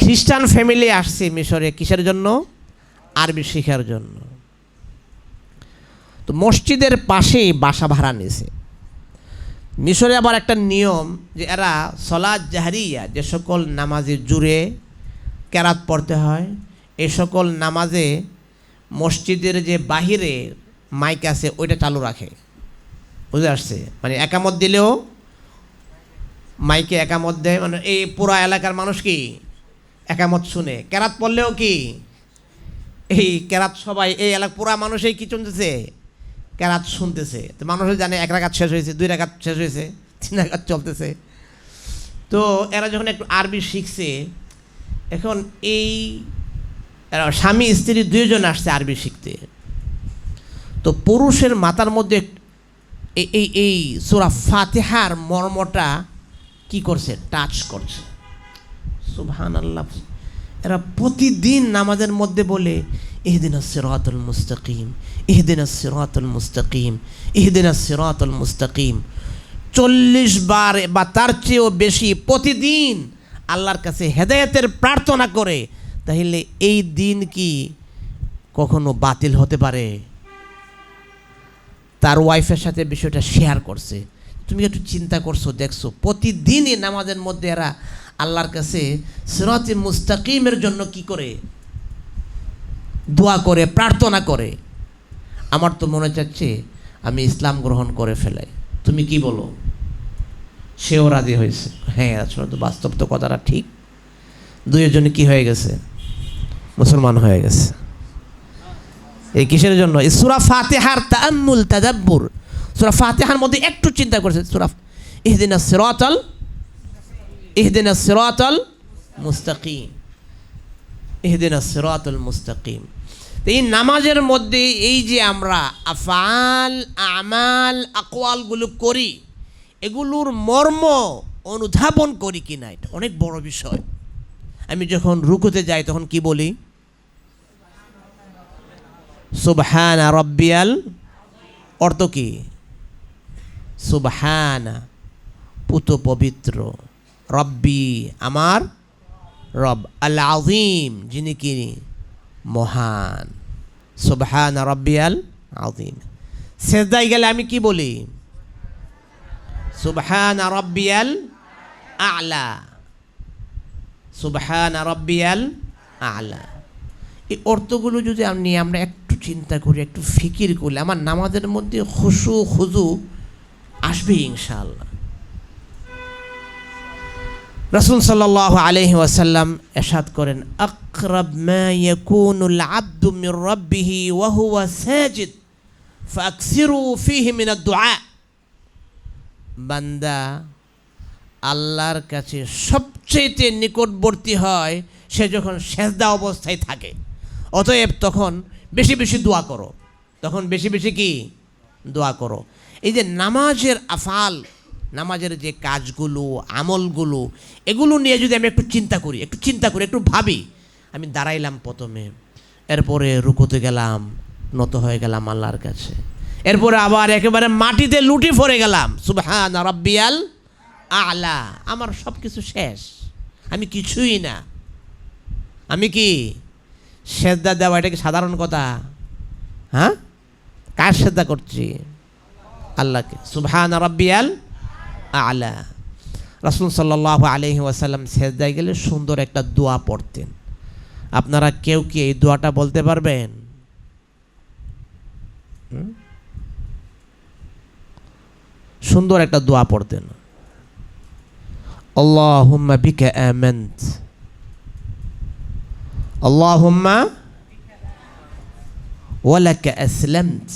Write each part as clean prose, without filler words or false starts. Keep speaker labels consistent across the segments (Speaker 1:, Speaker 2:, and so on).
Speaker 1: খ্রিস্টান ফ্যামিলি আসছে মিশরে কিসের জন্য? আরবি শেখার জন্য। তো মসজিদের পাশেই বাসা ভাড়া নিয়েছে। মিশরে আবার একটা নিয়ম যে এরা সলাত জাহরিয়া, যে সকল নামাজে জুড়ে কেরাত পড়তে হয়, এই সকল নামাজে মসজিদের যে বাহিরে মাইক আছে ওইটা চালু রাখে। বুঝে আসছে? মানে একামত দিলেও মাইকে একামত দেয়, মানে এই পুরা এলাকার মানুষ কি একামত শুনে। কেরাত পড়লেও কি এই কেরাত সবাই এই এলাকা পুরা মানুষই কি শুনতেছে? কেরাত শুনতেছে। তো মানুষের জানে 1 রাকাত শেষ হয়েছে, 2 রাকাত শেষ হয়েছে, 3 রাকাত চলতেছে। তো এরা যখন একটু আরবি শিখছে, এখন এই স্বামী স্ত্রী 2 জন আসছে আরবি শিখতে। তো পুরুষের মাথার মধ্যে এই সূরা ফাতিহার মর্মটা কি করছে? টাচ করছে। সুবহানাল্লাহ। এরা প্রতিদিন নামাজের মধ্যে বলে ইহদিনাস সিরাতাল মুস্তাকিম, ইহদিনাস সিরাতাল মুস্তাকিম, ইহদিনাস সিরাতাল মুস্তাকিম 40 বার বা তার চেয়েও বেশি প্রতিদিন আল্লাহর কাছে হেদায়েতের প্রার্থনা করে। তাহলে এই দিন কি কখনো বাতিল হতে পারে? তার ওয়াইফের সাথে বিষয়টা শেয়ার করছে। তুমি একটু চিন্তা করছো, দেখছো প্রতিদিনই নামাজের মধ্যে এরা আল্লাহর কাছে সিরাতে মুস্তাকিমের জন্য কি করে? দোয়া করে, প্রার্থনা করে। আমার তো মনে চাচ্ছে আমি ইসলাম গ্রহণ করে ফেলাই। তুমি কি বলো? সেও রাজি হয়েছে। হ্যাঁ, আসলে তো বাস্তব তো কথাটা ঠিক। 2 জনে কি হয়ে গেছে? মুসলমান হয়ে গেছে। এই কিসের জন্য? এই সূরা ফাতিহার তাআম্মুল তাদাব্বুর। সূরা ফাতিহার মধ্যে একটু চিন্তা করছে। সূরা ইহদিনাস সিরাতাল মুস্তাকিম, ইহদিনাস সিরাতাল মুস্তাকিম। তো এই নামাজের মধ্যে এই যে আমরা আফআল, আমাল, আকওয়ালগুলো করি, এগুলোর মর্ম অনুধাবন করি কিনা, এটা অনেক বড় বিষয়। আমি যখন রুকুতে যাই তখন কি বলি? সুবহানা রাব্বিয়াল, অর্থ কি? সুবহানা, পুত পবিত্র, রব্বি আমার রব, আল আযীম যিনি কি মহান। সুবহানা রাব্বিয়াল আযীম। সেজদায় গেলে আমি কি বলি? সুবহানা রাব্বিয়াল আ'লা, সুবহানা রাব্বিয়াল আ'লা। এই অর্থগুলো যদি আমরা একটু চিন্তা করি, একটু ফিকির করলে আমার নামাজের মধ্যে খুশু খুজু আসবে ইনশাআল্লাহ। রাসূল সাল্লাল্লাহু আলাইহি ওয়াসাল্লাম ইরশাদ করেন, আকরাব মা ইয়াকুনুল আবদু মির রাব্বিহি ওয়া হুয়া সাজিদ ফাকসিরু ফীহি মিনাদ দুআ। বান্দা আল্লাহর কাছে সবচেয়ে নিকটবর্তী হয় সে যখন সেজদা অবস্থায় থাকে। অতএব তখন বেশি বেশি দোয়া করো, তখন বেশি বেশি কি দোয়া করো। এই যে নামাজের আফআল, নামাজের যে কাজগুলো, আমলগুলো, এগুলো নিয়ে যদি আমি একটু চিন্তা করি, একটু ভাবি। আমি দাঁড়াইলাম প্রথমে, এরপরে রুকুতে গেলাম, নত হয়ে গেলাম আল্লাহর কাছে, এরপরে আবার একেবারে মাটিতে লুটি পড়ে গেলাম, সুবহানা রাব্বিয়াল আ'লা। আমার সব কিছু শেষ, আমি কিছুই না। আমি কি সেজদা দেওয়া, এটা কি সাধারণ কথা? হ্যাঁ, কার সেজদা করছি? আল্লাহকে। সুবহানা রাব্বিয়াল আ'লা। রাসূল সাল্লাল্লাহু আলাইহি ওয়াসাল্লাম সেজদায় গেলে সুন্দর একটা দোয়া পড়তেন। আপনারা কেউ কি এই দোয়াটা বলতে পারবেন? সুন্দর একটা দোয়া পড়তেন। আল্লাহুম্মা বিকা আমানত, আল্লাহুম্মা ওয়া লাকা আসলামত,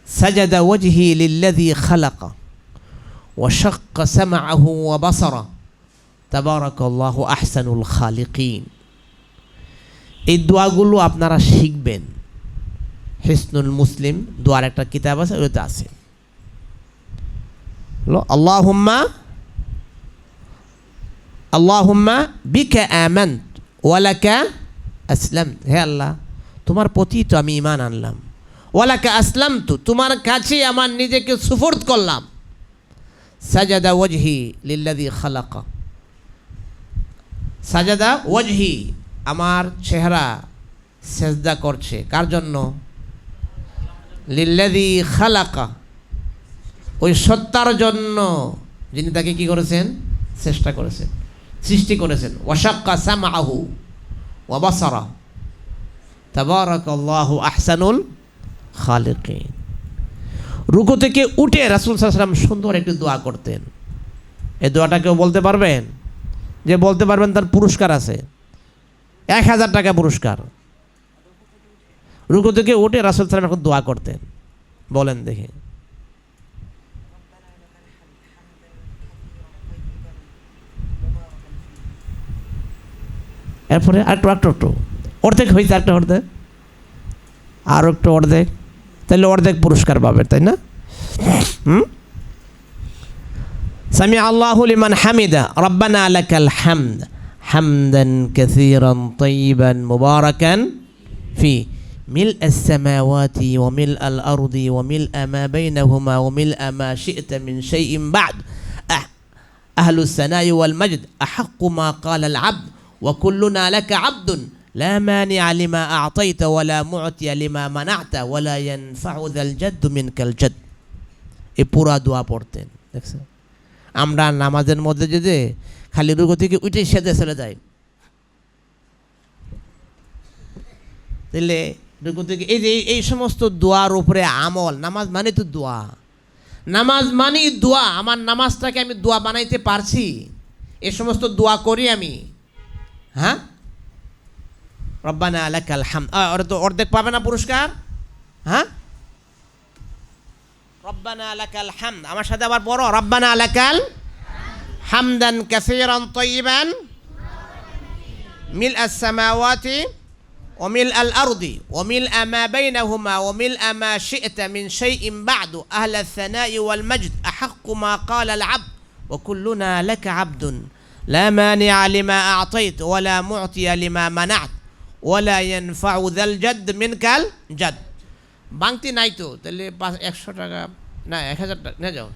Speaker 1: সাজাদা ওয়াজহি লিল্লাযী খালাকা ওয়া শাক্কা সামআহু ওয়া বাসারা, তাবারাকাল্লাহু আহসানুল খালিকিন। এই দোয়াগুলো আপনারা শিখবেন। হিসনুল মুসলিম দোয়ার একটা কিতাব আছে, ওইটা আছে। আল্লাহুম্মা বিকা আমানত ওয়া লাকা আসলামত। হে আল্লাহ, তোমার প্রতি তো আমি ঈমান আনলাম। ওয়া লাকা আসলামতু, তোমার কাছে আমার নিজেকে সুফরদ করলাম। সাজাদা ওয়াজহি লিল্লাযী খালাকা, সাজাদা ওয়াজহি, আমার চেহারা সেজদা করছে কার জন্য? লিল্লাযী খালাকা, ওই সত্তার জন্য যিনি তাকে কি করেছেন? চেষ্টা করেছেন, সৃষ্টি করেছেন। ওয়াশাক্কা সামআহু ওয়া বাসারা তাবারাকাল্লাহু আহসানুল খালিকিন। রুকু থেকে উঠে রাসূল সাল্লাল্লাহু আলাইহি ওয়াসাল্লাম সুন্দর একটি দোয়া করতেন। এই দোয়াটা কেউ বলতে পারবেন? যে বলতে পারবেন তার পুরস্কার আছে, 1000 টাকা পুরস্কার। রুকু থেকে উঠে রাসূল সাল্লাল্লাহু আলাইহি ওয়াসাল্লাম এখন দোয়া করতেন, বলেন দেখি। এরপরে আরেকটু অর্ধেক হয়েছে, একটা অর্ধেক, আর একটু অর্ধেক, তাহলে অর্ধেক পুরস্কার পাবে, তাই না? সামি আল্লাহু লিমান হামিদা রব্বানা লাকাল হামদ হামদান কাসীরান তাইয়িবান মুবারাকান ফি মিলআ আস-সামাওয়াতি ওয়া মিলআল আরদি ওয়া মিলআ মা বাইনাহুমা ওয়া মিলআ মা শি'তা মিন শাইইন বা'দ আহলুস সানাই ওয়াল মাজদ আহাক্কু মা ক্বালাল আবদ ওয়া কুল্লুনা লাকা আবদুন লা মানি'a লিমা আ'তাইতা ওয়া লা মু'তিয়া লিমা মানা'তা ওয়া লা ইয়ানফা'ু যাল জাদ্দ মিনকাল জাদ। এই পুরা দোয়া পড়তেন। দেখছেন, আমরা নামাজের মধ্যে যদি খালি রুকু থেকে উঠে সেজদা চলে যাই, তাহলে রুকু থেকে এই সমস্ত দোয়ার উপরে আমল। নামাজ মানে তো দোয়া, নামাজ মানে দোয়া। আমার নামাজটাকে আমি দোয়া বানাইতে পারছি, এই সমস্ত দোয়া করি আমি। হ্যাঁ, রব্বানা লাকাল হামদ, ওরা তো অর্ধেক পাবে না পুরস্কার। হ্যাঁ, রব্বানা লাকাল হামদ, আমার সাথে আবার বড়, রব্বানা লাকাল হামদান কাসীরান তাইয়িবান মিলআ আস-সামাওয়াতি ওয়া মিলআল আরদি ওয়া মিলআ মা বাইনাহুমা ওয়া মিলআ মা শি'তা মিন শাইইন বা'দু আহলাস সানাই ওয়াল মাজদ আহাক্কু মা ক্বালাল আবদ ওয়া কুল্লুনা লাকা আবদুন লা মানি'a লিমা আ'তাইত ওয়া লা মু'তিয়া লিমা মানা'ত ওয়া লা ইয়ানফা'ু যাল জাদ্দ মিনকাল জাদ। বাংতি নাই তো, তাহলে 100 টাকা না 1000 টাকা নিয়ে যাও।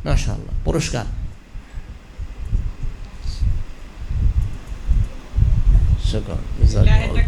Speaker 1: মাশাআল্লাহ, পুরস্কার। শুকর, জাযাকাল্লাহ।